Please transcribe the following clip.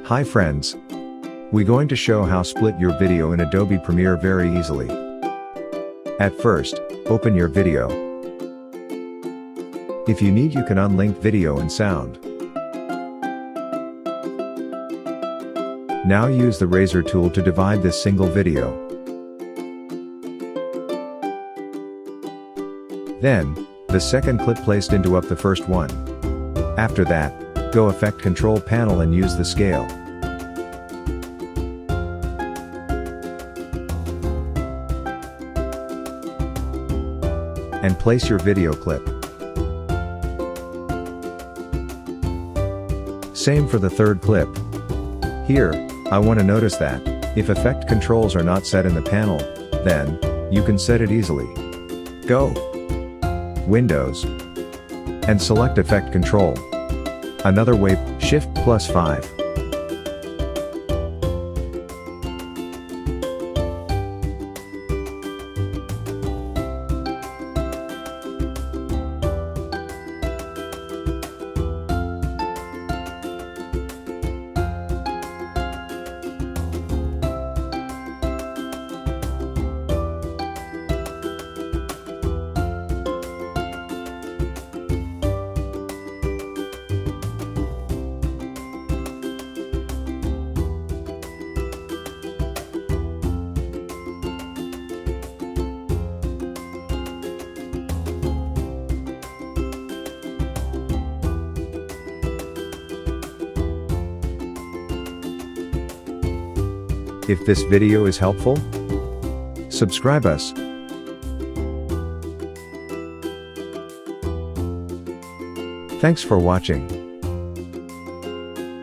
Hi friends. We're going to show how split your video in Adobe Premiere very easily. At first, open your video. If you need, you can unlink video and sound. Now use the razor tool to divide this single video. Then, the second clip placed into up the first one. After that, go Effect Control Panel and use the scale. And place your video clip. Same for the third clip. Here, I want to notice that, if effect controls are not set in the panel, then, you can set it easily. Go Windows and select Effect Control. Another way, Shift+5. If this video is helpful, subscribe us. Thanks for watching.